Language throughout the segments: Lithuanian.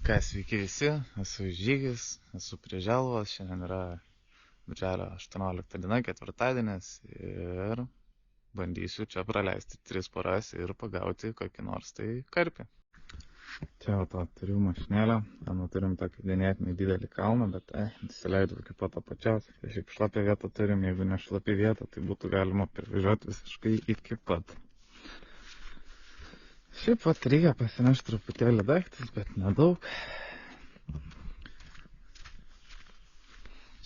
Ką, sveiki visi, esu Žygis, esu prie Želvos, šiandien yra birželio 18 diena, ketvirtadienis ir bandysiu čia praleisti 3 paras ir pagauti kokį nors tai karpį. Čia turiu mašinėlę, ten turim tokį ganėtinai didelį kalną, bet įsileidau iki pat apačios. Šiaip šlapią vietą turim, jeigu ne šlapią vietą, tai būtų galima privažiuoti visiškai iki pat. Šiaip reikia pasinešti truputėlį daiktus, bet nedaug.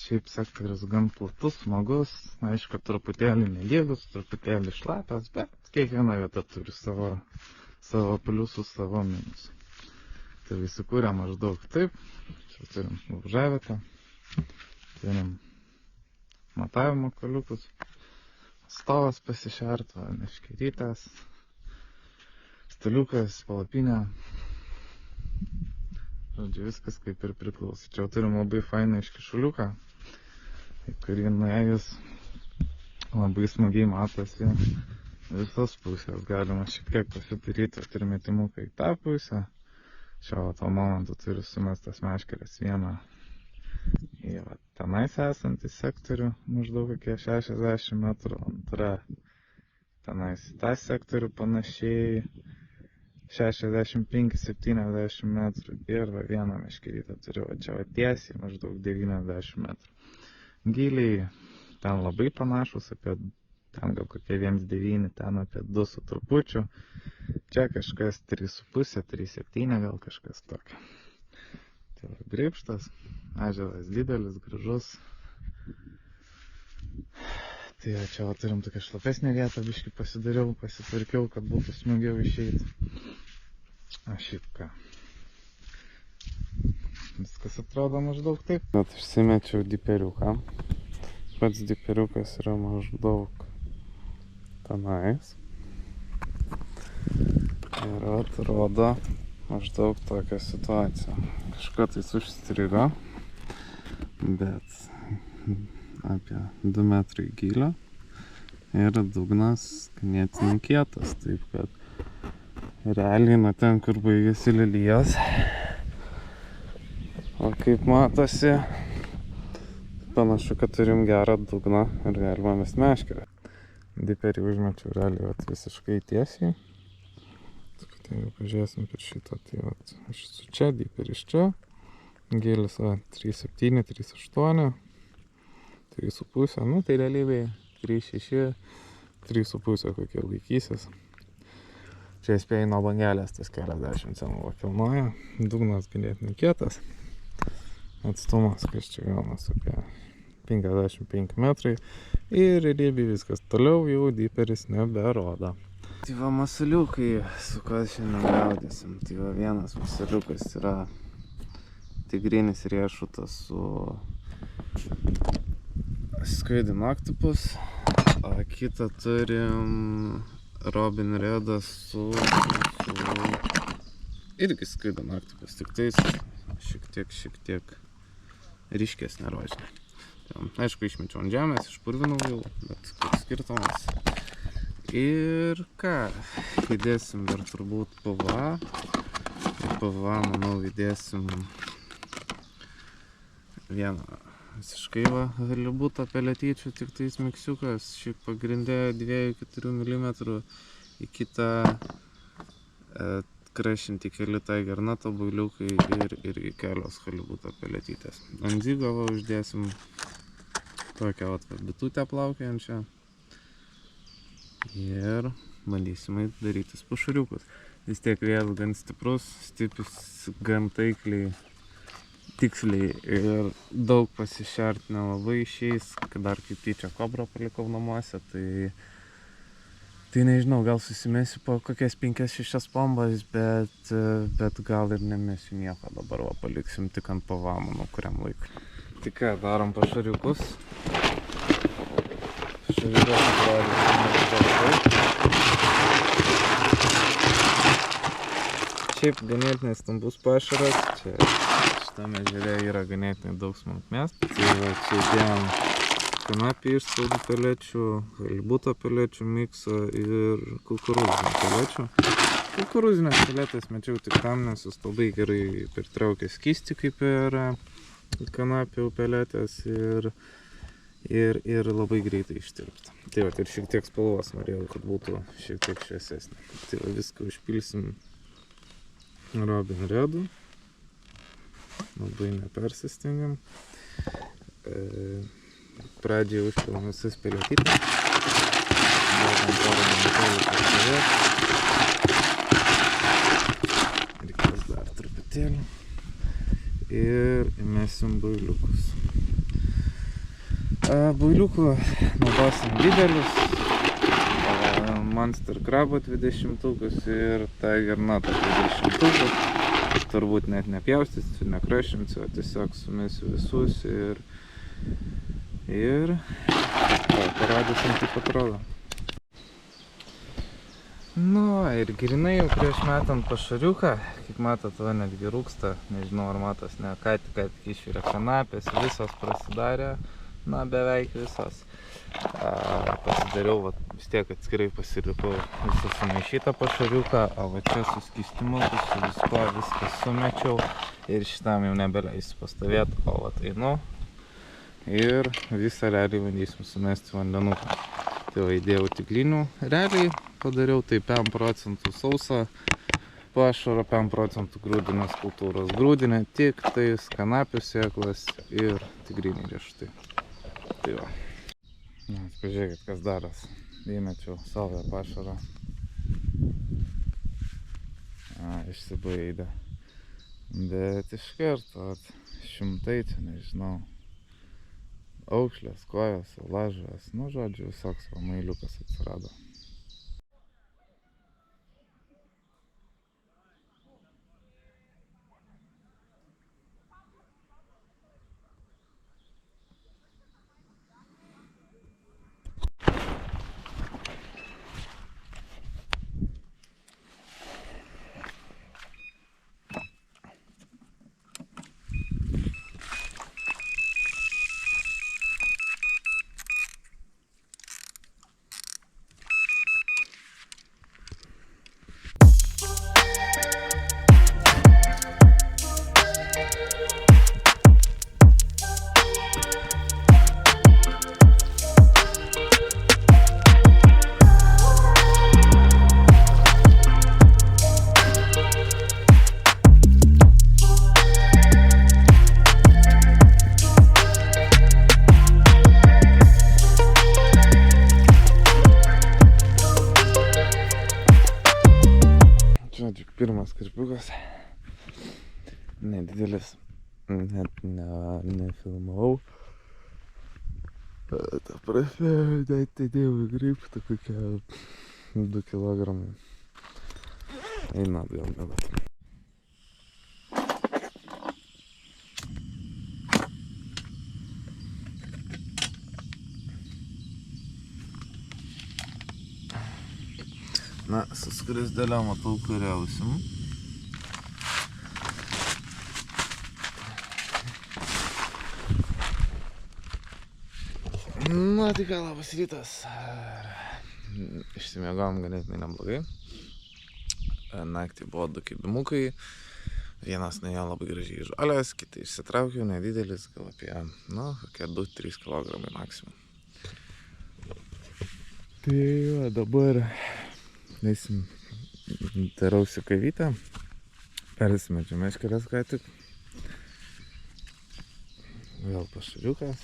Šiaip sektorius gan platus, smagus, aišku, truputėlį nelygus, truputėlį šlapias, bet kiekviena vieta turi savo pliusus, savo minusų. Tai įsikūrė maždaug taip. Čia turim laužavietę, turim matavimo koliukus, stovas pasišerto, meškerytės, staliukas, palapinė. Žodžiu, viskas kaip ir priklauso. Čia turim labai fainą iškišuliuką, kurį nuėjus labai smagiai matosi visos pusės. Galima šiek tiek pasidaryti atrimetimuką į tą pusę. Šiuo momentu turiu sumestas meškeres vieną į tenais esantį sektorių, maždaug kokie 60 metrų, antra tenais į tą sektorių panašiai 65-70 metrų ir vieną meškerytę turiu čia tiesiai maždaug 90 metrų. Giliai ten labai panašus, ten gal kokie 1,9, ten apie 2 su trupučiu. Čia kažkas 3,5, 3,7 gal kažkas tokio. Tai grybštas, ežeras didelis, gražus. Tai čia turim tokią šlapesnę vietą, biškį pasidariau, pasitvarkiau, kad būtų smagiau išeiti. O šiaip ką. Viskas atrodo maždaug taip. Išsimečiau diperiuką. Pats diperiukas yra maždaug tenais. Ir atrodo maždaug tokia situacija. Kažką tai užstrigo, bet apie 2 metrai gylio ir dugnas ganėtinai kietas, taip kad realiai nuo ten, kur baigėsi lelijos. O kaip matosi, panašu, kad turim gerą dugną ir galima mest meškerę. Diperį užmečiau realiai visiškai tiesiai. Tai jau pažiūrėsim per šitą. Tai aš su čia, diperis čia. Gėlis 3,7, 3,8, 3,5. Nu tai realybėje 3,6, 3,5 kokie laikysis. Čia spėjai nuo bangelės tas keliasdešimt centų kilnoja. Dugnas ganėtinai kietas. Atstumas, kas čia gaunas apie 55 metrai. Ir realybėje viskas. Toliau jau diperis neberodo. Tai va masaliukai, su kuo šiandien gaudysim. Tai va vienas masaliukas yra tigrinis riešutas su Squid and Octopus. O kitą turim Robin Redą su irgi Squid and Octopus. Tik tais šiek tiek ryškesnė rožinė. Aišku, išmečiau ant žemės, išpurvinau jau, bet koks skirtumas. Ir ką, įdėsim dar turbūt PVA. Ir PVA, manau, įdėsim vieną visiškai halibutą peletyčių, tik tais miksiukas. Šiaip pagrindė 2-4 mm, į kitą krašinti keli Tiger Nuto builiukai ir kelios halibuto peletytės. Ant zygo uždėsim tokią bitutę plaukiojančią. Ir bandysime darytis pašariukus. Vis tiek vėl gan stiprus, stiprius, gan taikliai, tiksliai ir daug pasišert nelabai išeis, kad dar kaip tyčia kobrą palikau namuose, tai nežinau, gal susimesiu po kokias 5-6 bombas, bet gal ir nemesiu nieko, dabar paliksim tik ant PVA, manau, kuriam laikui. Tai ką, darom pašariukus. Pašariukas atrodys. Šiaip ganėtinai stambus pašaras, čia šitame ežere yra ganėtinai daug smulkmės. Tai va, čia įdėjom kanapį išspaudų pelečių, halibuto pelečių miksą ir kukurūzinių pelečių. Kukurūzinės peletės mečiau tik tam, nes jis labai gerai pritraukia skystį kaip ir kanapių peletės ir labai greitai ištirpsta. Tai va, ir šiek tiek spalvos norėjau, kad būtų šiek tiek šviesesnė. Tai va, viską užpilsim Robin Redu. Labai nepersistengiam. Pradžioje užpilam visas peletytės. Duodam porą minutėlių pastovėti. Reikės dar truputėlį. Ir įmesim builiukus. Builiukų naudosim didelius. Monster Krabo 20-tukus ir Tiger Nut 20-tukus. Turbūt net nepjaustysiu, nekrašinsiu, tiesiog sumesiu visus ir parodysim, kaip atrodo. Nu, ir grinai jau prieš metant pašariuką, kaip matot, va netgi rūksta, nežinau ar matos, ne, ką tik išvirė kanapės, visos prasidarė, na, beveik visos. Pasidariau, va, vis tiek atskirai pasirikau visą sumaišytą pašariuką, o va čia su skistimuku, su visko viską sumečiau ir šitam jau nebeleisiu pastovėti, o va tai nu. Ir visą realiai bandysim sumesti vandenuką. Tai va, įdėjau tiklinių. Realiai padariau tai 5% sausą pašarą, 5% grūdinės kultūros. Grūdinė tik tais kanapių sėklas ir tigriniai riešutai. Tai va. Na, pažiūrėkit, kas daras. Įmečiau savo pašarą. Išsibaidė. Bet iš karto, šimtai čia, nežinau. Aukšlės, kojos, lažas, nu žodžiu, visoks mailiukas atsirado. Pirmas karpiukas, nedidelis, net nefilmavau, ta prasme, net įdėjau į grybštą kokią 2 kilogramai. Eina atgal dabar. Na, su skrisdelėm matau kuriausim. Na, tai ką, labas rytas. Išsimiegojom ganėtinai neblogai. Naktį buvo 2 kibimukai. Vienas nuėjo labai gražiai žalias, kitai išsitraukiau, nedidelis, gal apie, nu, kokie 2-3 kilogramai maksimum. Tai va, dabar eisim, darausi kavytę, persimečiu meškeres ką tik, vėl pašariukas,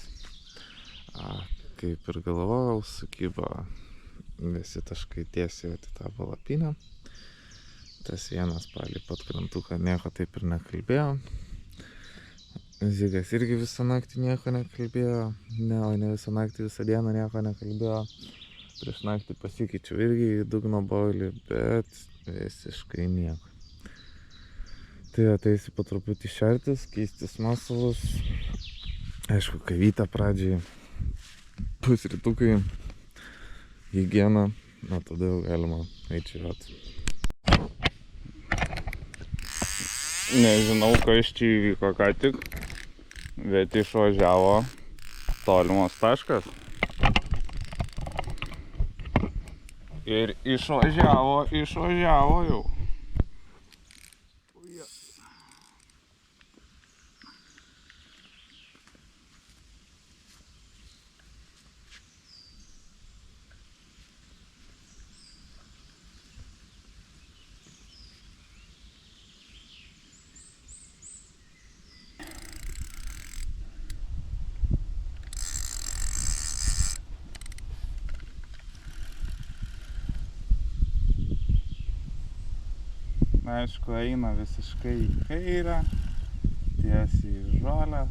kaip ir galvojau, sukybo visi taškai tiesiai į tą palapinę, tas vienas palei pat krantuką nieko taip ir nekalbėjo, Zigas irgi visą naktį nieko nekalbėjo, ne visą naktį, visą dieną nieko nekalbėjo. Prieš naktį pasikeičiau irgi į dugno boilį, bet visiškai nieko. Tai ateisi po truputį šertis, keistis masalus. Aišku, kavytę pradžiai, pusrytukai, higiena, na tada jau galima eiti žiūrėti. Nežinau, kas čia įvyko ką tik, bet išvažiavo tolimos taškas. Ir išvažiavo jau. aišku, eina visiškai į kairę, tiesiai į žolę.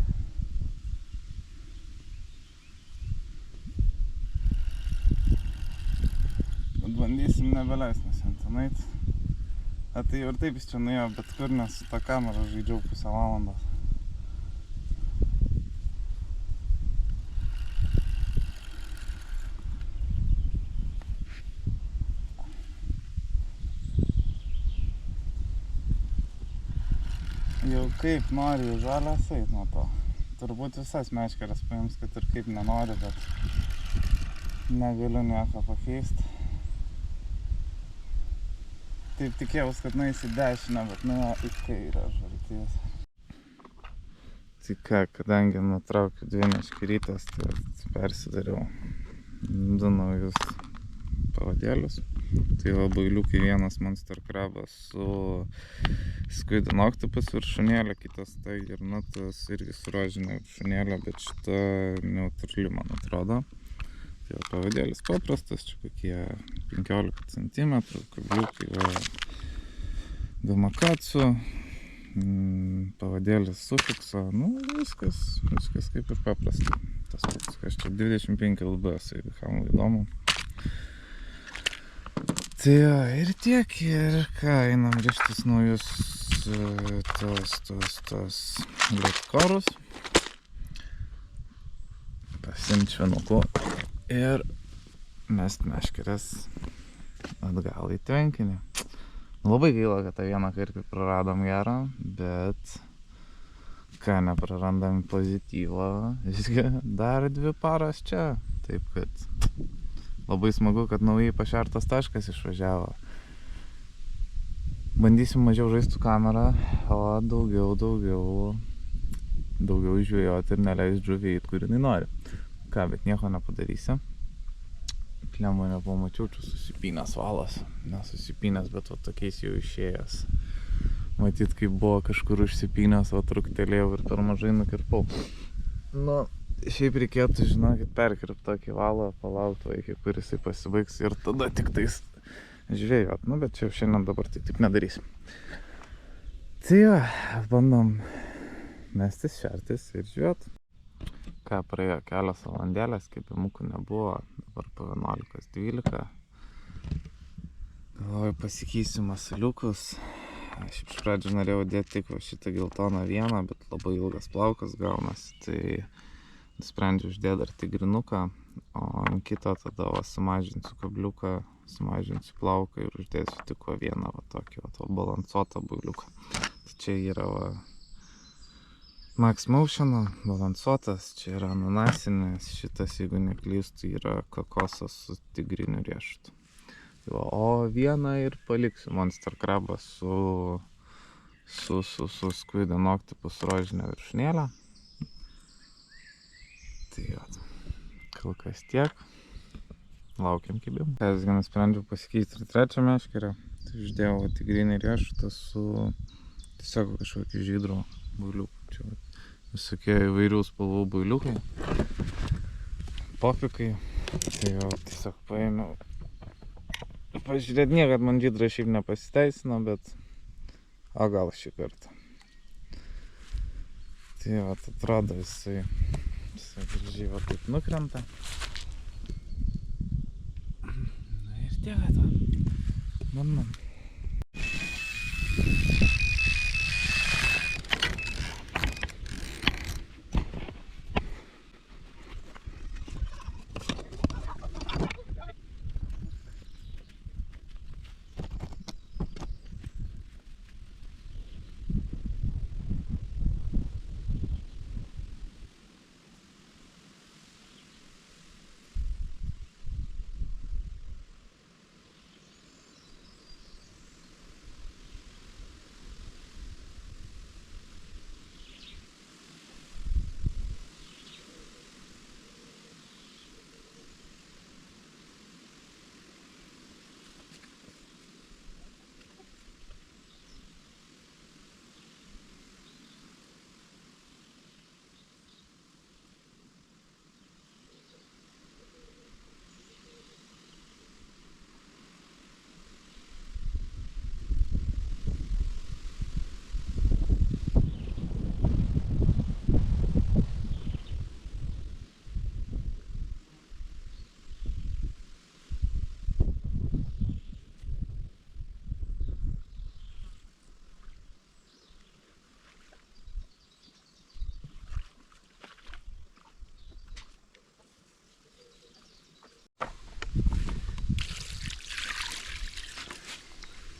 Bet bandysim nebeleist mes ant ten eit. Tai jau ir taip jis čia nuėjo bet kur, nes su tą kamerą žaidžiau pusę valandos. Jau kaip nori į žolės eit nuo to. Turbūt visas meškeres paims, kad ir kaip nenori, bet negaliu nieko pakeisti. Taip tikėjaus, kad nueis į dešinę, bet nuėjo į kairę žaltys. Tai ką, kadangi nutraukiu 2 meškerytės, tai persidariau 2 naujus pavadėlius. Tai va bailiukai, vienas Monster Crabas su Squid and Octopus viršūnėlė, kitas Tiger Nutas irgi su rožinė viršūnėlė, bet šita neutrali, man atrodo. Tai va pavadėlis paprastas, čia kokie 15 cm, kabliukai, Gamakatsu, pavadėlis sufikso, nu viskas kaip ir paprasta. Tas pats, kas čia 25 LBS, jeigu kam įdomu. Tai ir tiek, ir ką, einam rištis naujus tos lietkorus. Pasiimt švenukų ir mest meškeres atgal į tvenkinį. Labai gaila, kad tą vieną karpį praradom gerą, bet ką, neprarandam pozityvo, visgi dar 2 paras čia. Taip kad labai smagu, kad naujai pašertas taškas išvažiavo. Bandysim mažiau žaisti su kamera, o daugiau žvejoti ir neleist žuviai eit, kur jinai nori. Ką, bet nieko nepadarysi. Klemų nepamačiau, čia susipynęs valas. Nesusipynęs, bet va tokiais jau išėjęs. Matyt, kaip buvo kažkur užsipynęs, va truktelėjau ir per mažai nukirpau. Nu, šiaip reikėtų, žinokit, perkirpt tokį valą, palaukti, iki kur jisai pasibaigs ir tada tik tais žvejot. Nu, bet čia šiandien dabar tai taip nedarysim. Tai va, bandom mestis, šertis ir žvejot. Ką, praėjo kelios valandėlės, kepimukų nebuvo, dabar po 11:12. Galvoju, pasikeisiu masaliukus. Aš iš pradžių norėjau dėti tik va šitą geltoną vieną, bet labai ilgas plaukas gaunasi, tai nusprendžiau uždėti dar tigrinuką, o ant kito tada va sumažinsiu kabliuką, sumažinsiu plauką ir uždėsiu tik va vieną va tokį va balansuotą bailiuką. Tai čia yra va Max Motion, balansuotas, čia yra ananasinis, šitas, jeigu neklystu, yra kokosas su tigriniu riešutu. O vieną ir paliksiu Monster Crabą su Squid and Octopus rožinė viršūnėlė. Tai va, kol kas tiek. Laukiam kibimų. Visgi nusprendžiau pasikeisti ir 3 meškerę. Tai uždėjau tigrinį riešutą su tiesiog kažkokiu žydru bailiuku. Čia visokie įvairių spalvų bailiukai, popikai. Tai jau tiesiog paėmiau. Pažiūrėt, niekad man žydra šiaip nepasiteisino, bet o gal šį kartą. Tai va, atrodo visai gražiai va taip nukrenta. Na ir tiek, va, bandom.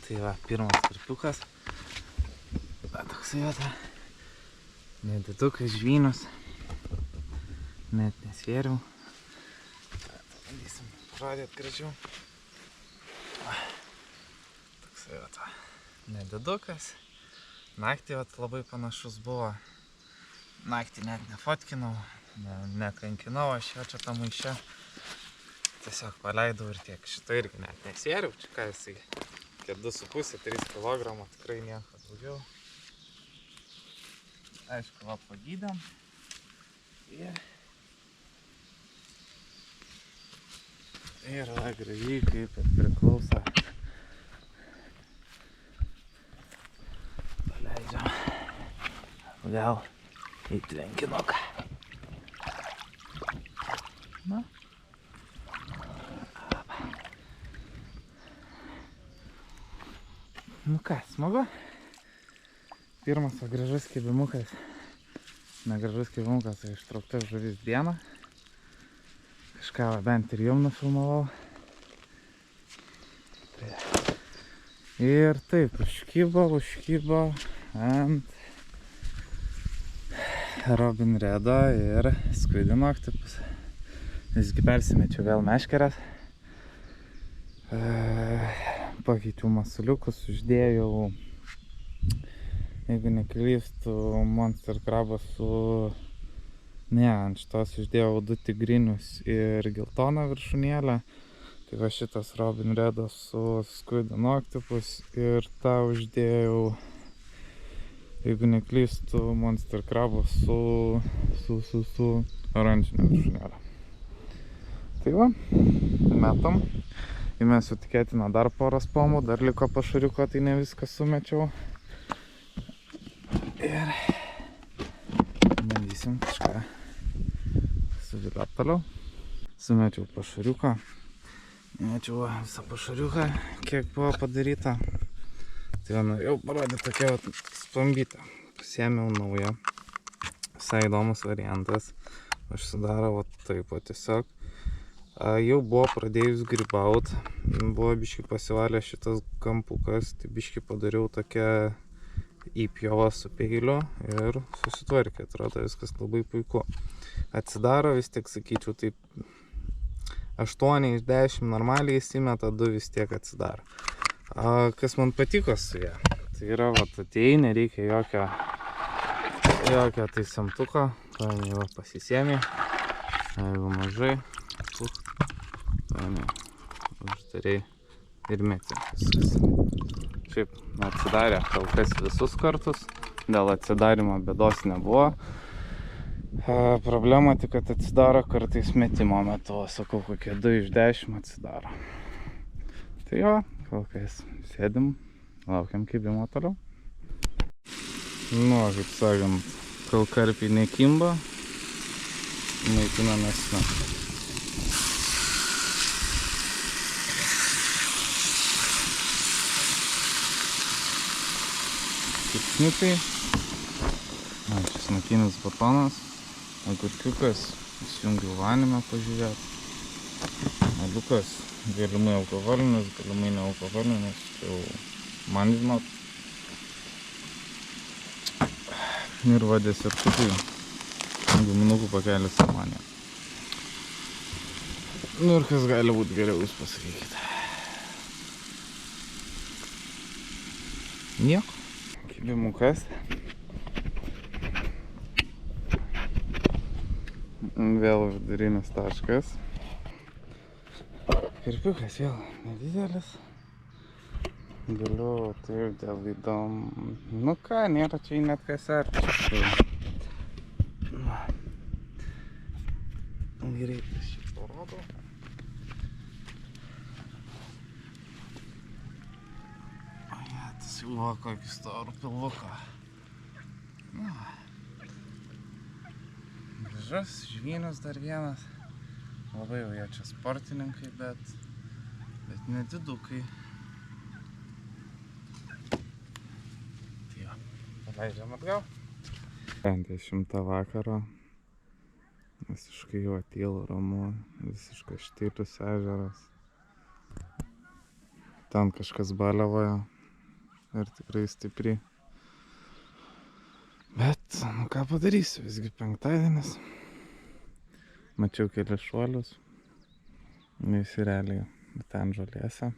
Tai va, pirmas karpiukas. Va, toksai va. Nedidukas žvynus. Net nesvėriau. Bandysim parodėt gražiau. Toksai va. Nedidukas. Naktį va labai panašus buvo. Naktį net nefotkinau, nekankinau aš jo čia tą maišę. Tiesiog paleidau ir tiek. Šitą irgi net nesvėriau. Čia ką jisai, 2,5-3 kg, tikrai nieko daugiau. Aišku, va pagydėm. Ir va gražiai, kaip ir priklauso. Paleidžiam. Gal į tvenkinuką. Na. Nu ką, smagu. Pirmas gražus kibimukas. Negražus kibimukas, tai ištraukta žuvis dieną. Kažką bent ir jum nufilmavau. Ir taip, užkybo ant Robin Redo ir Squidin Octopus. Visgi persimečiau vėl meškeres. Pakeičiau masuliukus, uždėjau, jeigu neklystu, Monster Crabą su... Ne, ant šitos uždėjau 2 tigrinius ir geltoną viršūnėlę. Tai va šitas Robin Redo su Squidin Octopus ir tą uždėjau, jeigu neklystu, Monster Crabą su oranžinė viršūnėlė. Tai va, metam. Įmesiu tikėtina dar porą spomų, dar liko pašariuko, tai ne viską sumečiau. Ir bandysim kažką suviliot toliau. Sumečiau pašariuką. Įmečiau visą pašariuką, kiek buvo padaryta. Tai va, norėjau parodyti tokią spambytę. Pasiėmiau naują. Visai įdomus variantas. Aš sudaro taip tiesiog. Jau buvo pradėjus grybaut, buvo biškį pasivalę šitas kampukas, tai biškį padariau tokią įpjovą su peiliu ir susitvarkė, atrodo viskas labai puiku. Atsidaro vis tiek, sakyčiau, taip 8 iš 10 normaliai įsimeta, 2 vis tiek atsidaro. Kas man patiko su ją, tai yra, atėjai, nereikia jokio tai semtuko, paėmė, pasisėmė, jeigu mažai. Uždariai ir meti viskas. Šiaip atsidarė kol kas visus kartus, dėl atsidarimo bėdos nebuvo. Problema tik, kad atsidaro kartais metimo metu, sakau, kokie 2 iš 10 atsidaro. Tai jo, kol kas sėdim, laukiam kibimo toliau. Nu, kaip sakant, kol karpiai nekimba, maitinamės. Kipsniukai, česnakinis batonas, agurkiukas, įsijungiau vanimą pažiūrėti, aliukas, galimai alkoholinis, galimai nealkoholinis, jau man žinot. Ir va desertukai, guminukų pakelis samanė. Nu ir kas gali būti geriau, jūs pasakykite. Nieko. Kibimukas. Vėl vidurinis taškas. Karpiukas vėl nedidelis. Galiu taip dėl įdomu. Nu ką, nėra čia net kas arčiau. Greitai šitą rodo. Va, kokį storų pilvuką. Gražus, žvynus dar vienas. Labai jau jie čia sportininkai, bet nedidukai. Tai va, paleidžiam atgal. 10 vakaro. Visiškai jau tylu, ramu, visiškai štilius ežeras. Ten kažkas baliavoja. ir tikrai stipri. Bet, nu ką padarysiu, visgi penktadienis. Mačiau kelias šuolius. Visi realiai ten žolėse.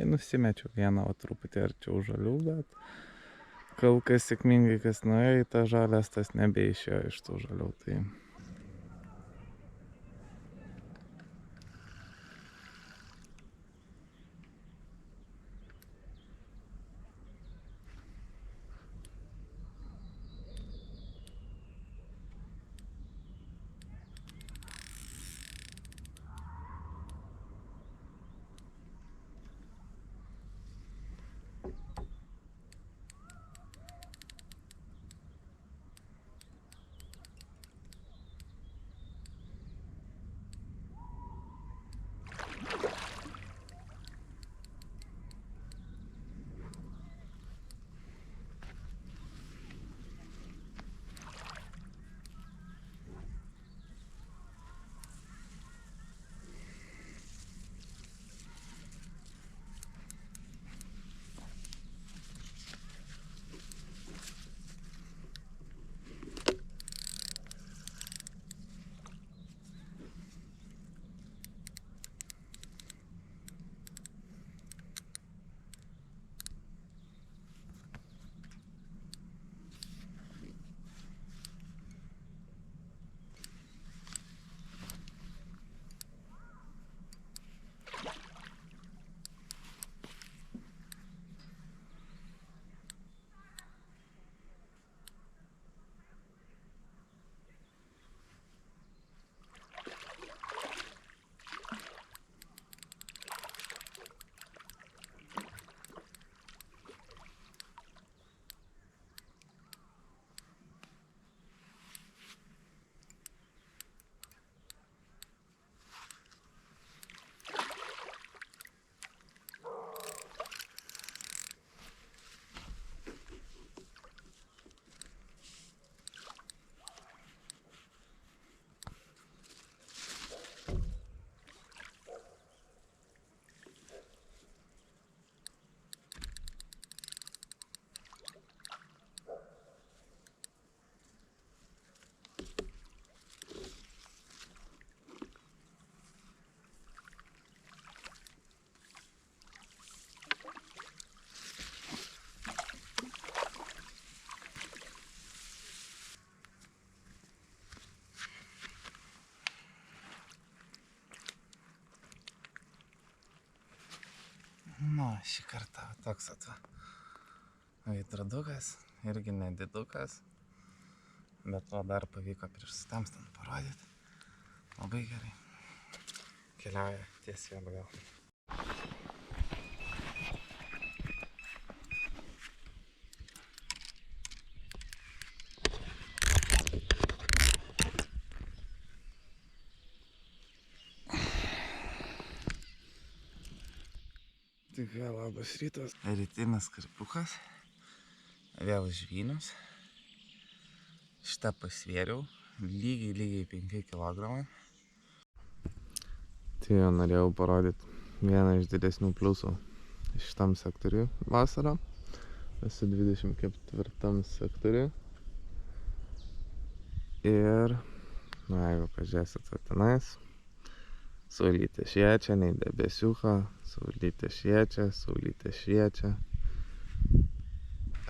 Nusimečiau vieną truputį arčiau žalių, bet kol kas sėkmingai kas nuėjo į tą žalės, tas nebeišėjo iš tų žalių. Tai šį kartą toks veidrodukas, irgi nedidukas, bet to dar pavyko prieš sutemstant parodyti. Labai gerai. Keliauja tiesiai atgal. Tik vėl labas rytas. Rytinis karpiukas. Vėl žvynius. Šitą pasvėriau. Lygiai 5 kg. Tai jau norėjau parodyti vieną iš didesnių pliusų šitam sektoriui vasarą. Esu 24 sektoriui. Ir, jeigu pažiūrėsit tenais, saulytė šviečia, nei debesiuką, saulytė šviečia.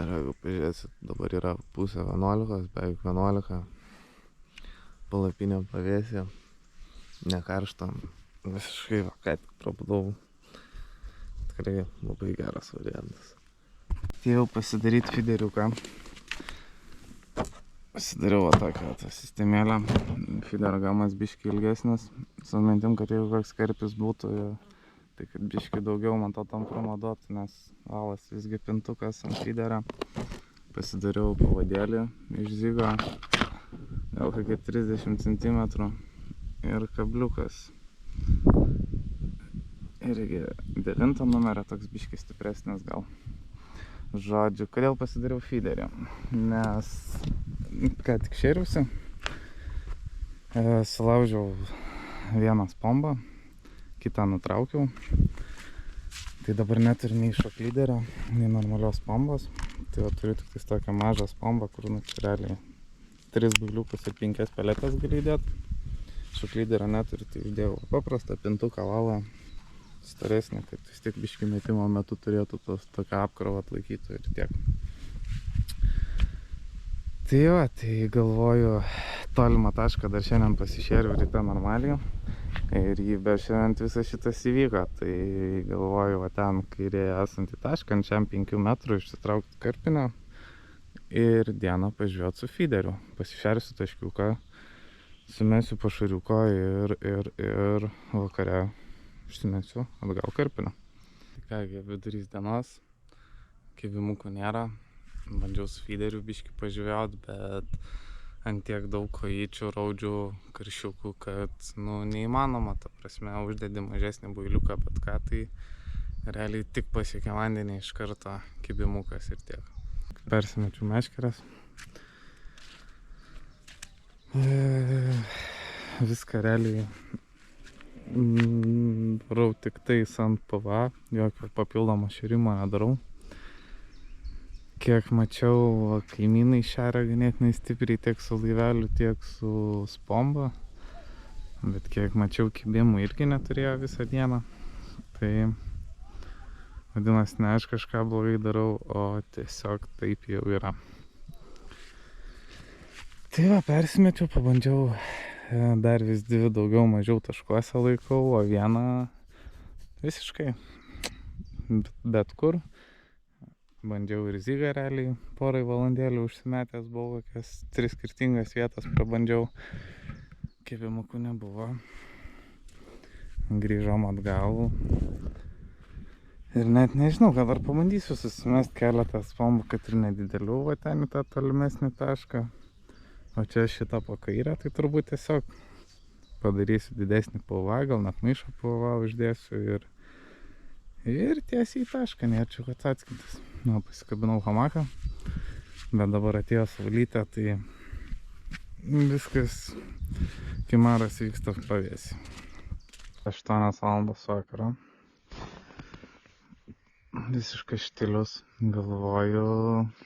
Ir jeigu pažiūrėsit, dabar yra pusė 11, beveik 11, palapinė pavėsė, nekaršta, visiškai ką tik prabudau, tikrai labai geras variantas. Atėjau pasidaryti fideriuką. Pasidariau tokią sistemėlę, fiderio gamas biškį ilgesnis, su mintim, kad jeigu koks karpis būtų, tai kad biškį daugiau man to tamprumo duotų, nes valas visgi pintukas ant fiderio. Pasidariau pavadėlį iš Zigo, gal kokie 30 cm ir kabliukas. Irgi 9 numerio, toks biškį stipresnis gal. Žodžiu, kodėl pasidariau fiderį? Nes ką tik šėriausi, sulaužiau vieną spombą, kitą nutraukiau. Tai dabar neturiu nei šoklyderio, nei normalios pombos. Tai turiu tik tokią mažą pombą, kur realiai 3 builiukus ir 5 peletės gali įdėti. Šoklyderio neturiu, tai įdėjau paprastą pintuką valą, storesnį, kad vis tiek biškį metimo metu turėtų tokią apkrovą atlaikytų ir tiek. Tai jo, tai galvoju, tolimą tašką dar šiandien pasišėriau ryte normaliai. Ir jį bešiant visas šitas įvyko, tai galvoju, va ten kairėje esantį tašką, ant šiam 5 metrų išsitraukti karpinę ir dieną pažiūrėti su feederiu. Pasišersiu taškiuką, sumesiu pašariuko ir vakare išsimesiu atgal karpinę. Tai kągi, vidurys dienos, kibimukų nėra, bandžiau su feederiu biškį pažiūrėti, bet ant tiek daug kojyčių, raudžių, karšiukų, kad, neįmanoma, ta prasme, uždedi mažesnį builiuką, bet ką, tai realiai tik pasiekia vandenį iš karto kibimukas ir tiek. Persimečiau meškeres. Viską realiai darau tik tais ant PVA, jokio papildomo šėrimo nedarau. Kiek mačiau, kaimynai šeria ganėtinai stipriai tiek su laiveliu, tiek su spomba. Bet kiek mačiau, kibimų irgi neturėjo visą dieną. Tai vadinasi, ne aš kažką blogai darau, o tiesiog taip jau yra. Tai va, persimečiau, pabandžiau dar vis 2 daugiau mažiau taškuose laikau, o vieną visiškai bet kur. Bandžiau ir zygą realiai, porai valandėlių užsimetęs buvau, kokias 3 skirtingas vietas prabandžiau, kibimukų nebuvo. Grįžom atgal ir net nežinau, kad dar pabandysiu susimest keletą spombų, kad ir nedidelių, va ten į tą tolimesnį tašką. O čia šitą po kairę, tai turbūt tiesiog padarysiu didesnį PVA, gal net maišą PVA uždėsiu ir tiesiai į tašką, nėrčiau, kad atskaitas. Pasikabinau hamaką, bet dabar atėjo saulytė, tai viskas kimaras vyksta pavėsį. 8 valandos vakaro. Visiškas štilius. Galvoju,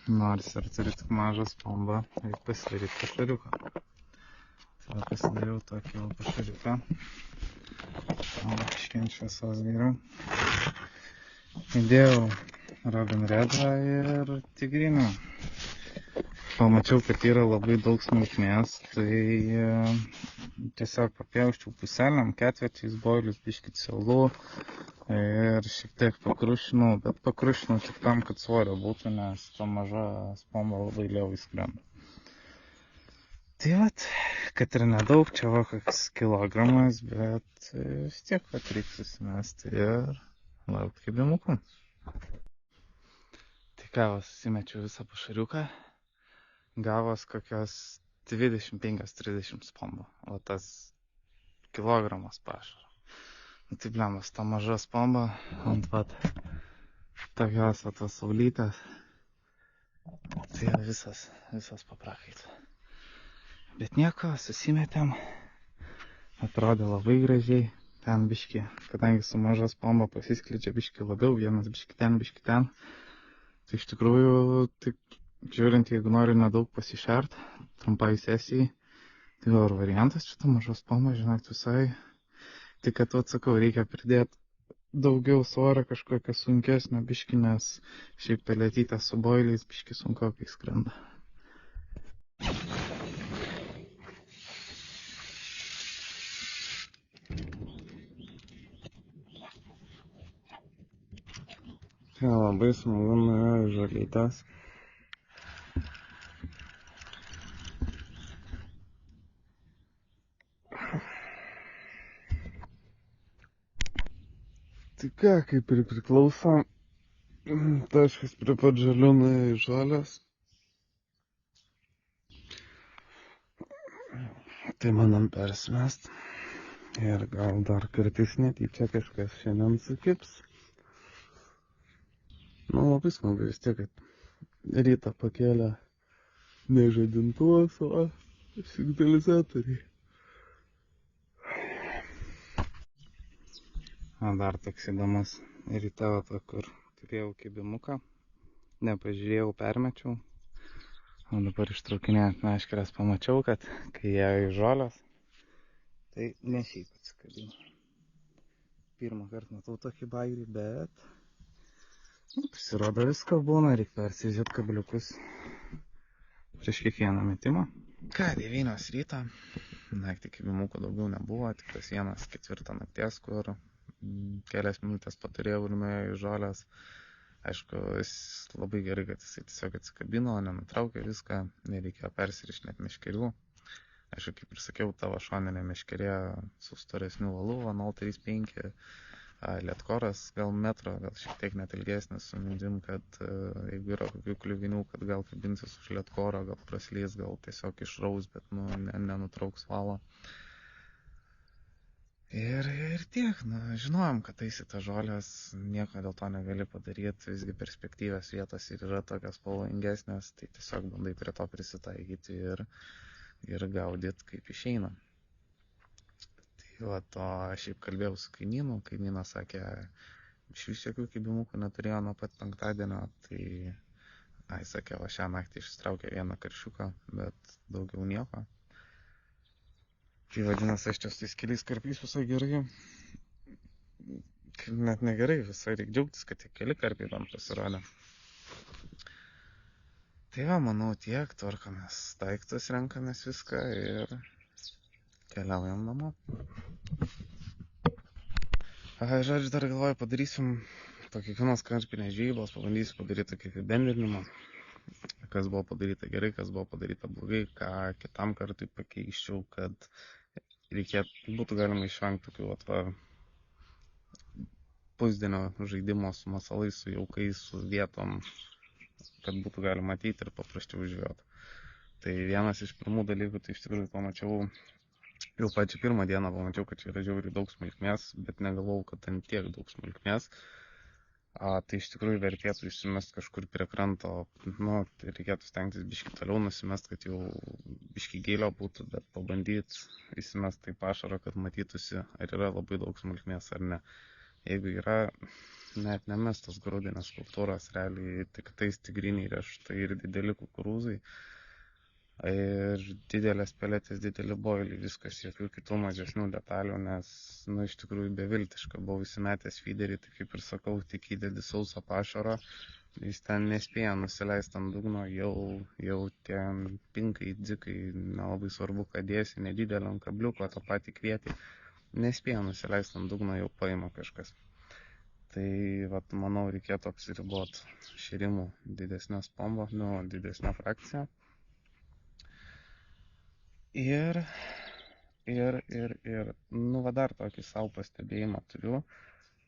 nors ir turiu tik mažą spombą, reikia pasidaryti pašariuką. Tai pasidariau tokį pašariuką. Iškenčiu šviesos geriau. Įdėjau Robin Redą ir tigrinį. Pamačiau, kad yra labai daug smulkmės, tai tiesiog papjausčiau puselėm, ketvirčiais boilius, biškį celų ir šiek tiek pakrušinau, bet pakrušinau tik tam, kad svorio būtų, nes ta maža spomba labai lėvai skrenda. Tai vat, kad ir nedaug, čia va koks kilogramas, bet vis tiek reikia susimesti ir laukti kibimukų. Tai ką, susimečiau visą pašariuką, gavos kokios 25-30 spombų, o tas kilogramas pašaro. Tai blemas, ta maža spomba ant vat tokios tos saulytės, tai visas paprakait. Bet nieko, susimetėm, atrodė labai gražiai, ten biškį, kadangi su maža spomba pasiskleidžia biškį labiau, vienas biškį ten. Tai iš tikrųjų, tik žiūrint, jeigu nori nedaug pasišert, trumpai sesijai, tai gal ir variantas šitą mažą spomą, žinot, visai. Tik kad atsakau, reikia pridėti daugiau svorio kažkokio sunkesnio biškį, nes šiaip peletytė su boiliais biškį sunkokai skrenda. Ja, labai smagu nuėjo į žolytes. Tai ką, kaip ir priklauso, taškas prie pat žalių nuėjo į žolės. Tai manam persimest. Ir gal dar kartais netyčia kažkas šiandien sukips. Labai smagu vis tiek, kad rytą pakėlė ne žadintuvas, o signalizatoriai. Dar toks įdomus ryte, kur turėjau kibimuką, nepažiūrėjau, permečiau, o dabar ištraukinėjant meškeres pamačiau, kad kai jie į žolės, tai ne šiaip atsikabino. Pirmą kartą matau tokį bairį, bet pasirodo visko būna, reikia persizėt kabliukus prieš kiekvieną metimą. Ką, 9 ryto, naktį kibimukų daugiau nebuvo, tik tas 1:04 nakties, kur kelias minutės paturėjau ir nuėjo į žolės. Aišku, jis labai gerai, kad jisai tiesiog atsikabino, nenutraukė viską, nereikėjo persirišti net meškerių. Aišku, kaip ir sakiau, tavo šoninė meškerė su storesniu valu, 0,35, lietkoras gal metro, gal šiek tiek net ilgesnis, su mintim, kad jeigu yra kokių kliuvinių, kad gal kabinsis už lietkoro, gal praslys, gal tiesiog išraus, bet nenutrauks valo. Ir tiek, žinojom, kad taisyti žolės, nieko dėl to negali padaryti, visgi perspektyvios vietos ir yra tokios pavojingesnės, tai tiesiog bandai prie to prisitaikyti ir gaudyti kaip išeina. Tai va, to aš šiaip kalbėjau su kaimynas sakė, iš vis jokių kibimukų neturėjo nuo pat penktadienio, tai sakė, va šią naktį išsitraukė vieną karšiuką, bet daugiau nieko. Tai vadinasi, aš čia su tais keliais karpiais visai gerai, net negerai, visai reikia džiaugtis, kad tie keli karpiai tam pasirodė. Tai va, manau tiek, tvarkomės daiktus, renkamės viską ir keliaujam namo. Žodžiu, dar galvoju, padarysim po kiekvienos karpinės žvejybos, pabandysiu padaryti tokį apibendrinimą, kas buvo padaryta gerai, kas buvo padaryta blogai, ką kitam kartui pakeiščiau, kad būtų galima išvengti tokių pusdienio žaidimo su masalais, su jaukais, su vietom, kad būtų galima ateiti ir paprasčiau žvejoti. Tai vienas iš pirmų dalykų, tai iš tikrųjų pamačiau, jau pačią pirmą dieną pamačiau, kad čia yra žiauriai daug smulkmės, bet negalvojau, kad ten tiek daug smulkmės. Tai iš tikrųjų vertėtų išsimest kažkur prie kranto, tai reikėtų stengtis biškį toliau nusimest, kad jau biškį gėlio būtų, bet bandyti įsimest tai pašarą, kad matytųsi, ar yra labai daug smulkmės ar ne. Jeigu yra, net nemest tos grūdinės kultūros, realiai tik tais tigriniai riešutai ir dideli kukurūzai. Ir didelės peletės, dideli boiliai, viskas, jokių kitų mažesnių detalių, nes, iš tikrųjų beviltiška, buvau įsimetęs feederį, tai kaip ir sakau, tik įdedi sausą pašarą, jis ten nespėja nusileisti ant dugno, jau tie pinkai, dzikai, nelabai svarbu, kad dėsi, nedidelio ant kabliuko, tą patį kvietį, nespėja nusileisti ant dugno, jau paima kažkas. Tai, manau, reikėtų apsiriboti šėrimų didesnio spombo, didesnio frakciją. Ir, dar tokį savo pastebėjimą turiu.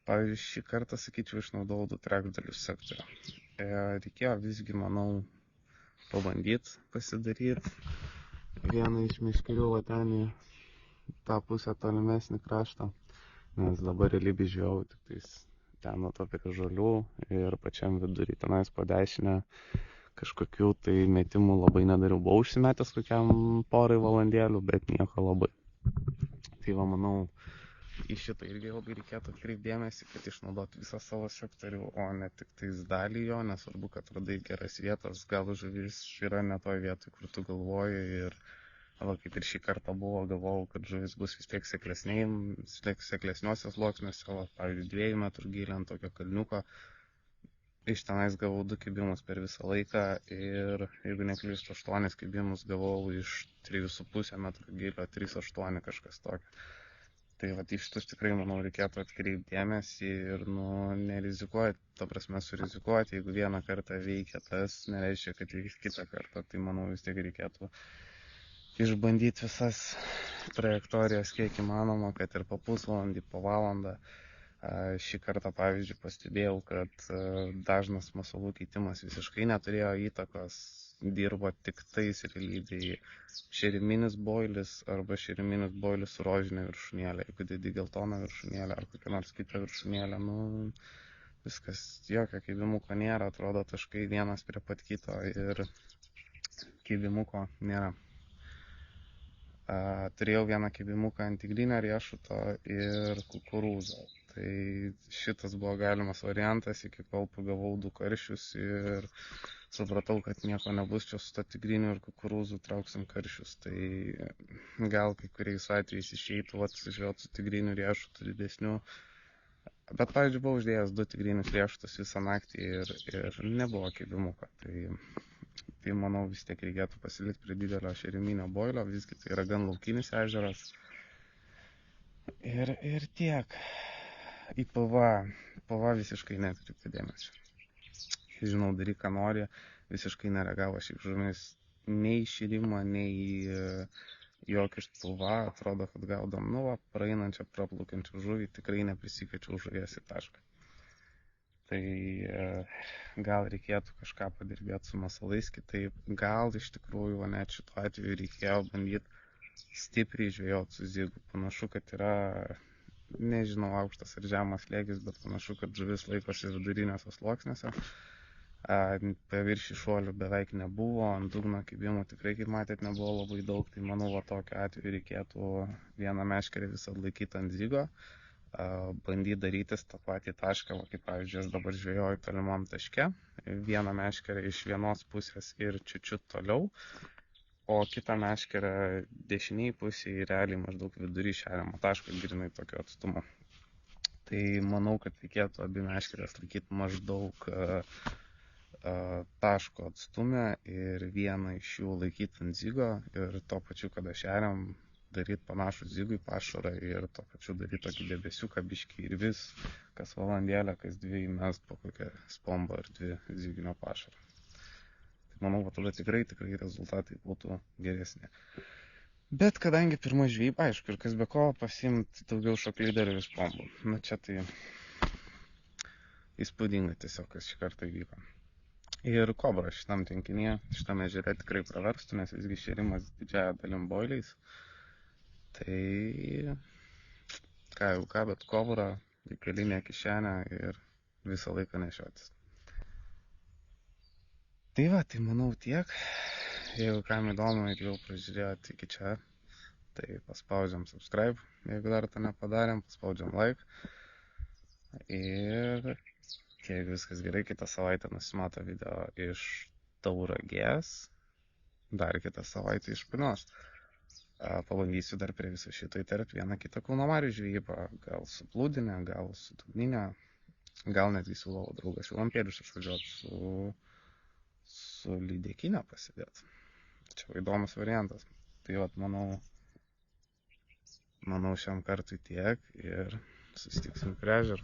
Pavyzdžiui, šį kartą, sakyčiau, išnaudojau 2/3 sektorio. Reikėjo visgi, manau, pabandyti pasidaryti vieną iš meškerių vatenį tą pusę tolimesnį kraštą, nes dabar realybė žiūrėjau tik tais ten nuo to prie žolių ir pačiam vidurį tenais po dešinę. Kažkokių tai metimų labai nedariau. Buvau užsimetęs kokiam porai valandėlių, bet nieko labai. Tai manau, į šitą irgi labai reikėtų atkreipti dėmesį, kad išnaudoti visą savo sektorių, o ne tik tais dalį jo, nesvarbu, kad radai geras vietas, gal žuvis yra ne toj vietoj, kur tu galvoji ir kaip ir šį kartą galvojau, kad žuvis bus vis tiek seklesniuose sluoksniuose, pavyzdžiui, 2 metrų gylio ant tokio kalniuko. Iš tenais gavau 2 kibimus per visą laiką ir, jeigu neklystu, 8 kibimus gavau iš 3,5 metrų gylio, 3,8 kažkas tokio. Tai iš šitus tikrai, manau, reikėtų atkreipti dėmesį ir, nerizikuoti, ta prasme surizikuoti, jeigu vieną kartą veikia tas, nereiškia, kad veiks kitą kartą, tai manau vis tiek reikėtų išbandyti visas trajektorijas kiek įmanoma, kad ir po pusvalandį, po valandą. Šį kartą, pavyzdžiui, pastebėjau, kad dažnas masalų keitimas visiškai neturėjo įtakos, dirbo tik tais realybėje šeriminis boilis arba šeriminis boilis su rožinė viršūnėlė. Jeigu dedi geltoną viršūnėlę ar kokią nors kitą viršūnėlę, viskas, jokio kibimuko nėra, atrodo taškai vienas prie pat kito ir kibimuko nėra. Turėjau vieną kibimuką ant tigrinio riešuto ir kukurūzo. Tai šitas buvo galimas variantas, iki kol pagavau 2 karšius ir supratau, kad nieko nebus čia su to tigriniu ir kukurūzų, trauksim karšius. Tai gal kai kuriais atvejais išeitų žvejot su tigriniu riešutu didesniu. Bet, pavyzdžiui, buvau uždėjęs 2 tigrinius riešutus visą naktį ir nebuvo kibimuko. Tai manau vis tiek reikėtų pasilikti prie didelio šeriminio boilio, visgi tai yra gan laukinis ežeras. Ir tiek. Į PV visiškai netkreipti dėmesio. Žinau, daryk ką nori, visiškai nereagavo šiaip žuvis nei į šėrimą, nei į jokius PV. Atrodo, kad gaudom praeinančią, praplaukiančią žuvį, tikrai neprisikviečiau žuvies į tašką. Tai gal reikėtų kažką padirbėti su masalais kitaip. Gal iš tikrųjų net šituo atveju reikėjo bandyti stipriai žvejoti su zigu. Panašu, kad yra, nežinau, aukštas ar žemas slėgis, bet panašu, kad žuvis laikosi viduriniuose sluoksniuose. Paviršių šuolių beveik nebuvo, ant dugno kibimų tikrai, kaip matėt, nebuvo labai daug. Tai manau, tokiu atveju reikėtų vieną meškerę visą laikyti ant zigo. Bandyti darytis tą patį tašką, kaip pavyzdžiui, aš dabar žvejoju tolimam taške, vieną meškerę iš vienos pusės ir čiučiut toliau, o kitą meškerę dešiniai pusėje realiai maždaug vidury šeriamo taško, grinai tokio atstumo. Tai manau, kad reikėtų abi meškerės laikyti maždaug taško atstume ir vieną iš jų laikyti ant zigo ir tuo pačiu, kada šeriam, daryti panašų zigui pašarą ir to pačiu daryti tokį debesiuką biškį ir vis kas valandėlę, kas 2 mest po kokią spombą ar 2 ziginio pašarą. Tai manau, tada tikrai rezultatai būtų geresni. Bet kadangi pirma žvejyba, aišku, ir kas be ko pasiimti daugiau šoklyderių iš spombų. Na čia tai įspūdinga tiesiog, kas šį kartą įvyko. Ir kobra šitam tenkinyje, šitame ežere tikrai praverstų, nes visgi šėrimas didžiąją dalim boiliais. Tai ką, bet kobra į kalinę kišenę ir visą laiką nešiotis. Tai manau tiek. Jeigu kam įdomu ir jau pražiūrėjot iki čia, tai paspaudžiam subscribe, jeigu dar to nepadarėm, paspaudžiam like. Ir jeigu viskas gerai, kitą savaitę nusimato video iš Tauragės, dar kitą savaitę iš Punios. Pabandysiu dar prie viso šito įterpti vieną kitą Kauno marių žvejybą, gal su plūdinė, gal su dugninė, gal netgi siūlau draugas Vilampėlius išvažiuoti su lydekinė pasidėti. Čia įdomus variantas. Tai manau šiam kartui tiek ir susitiksim prie ežero.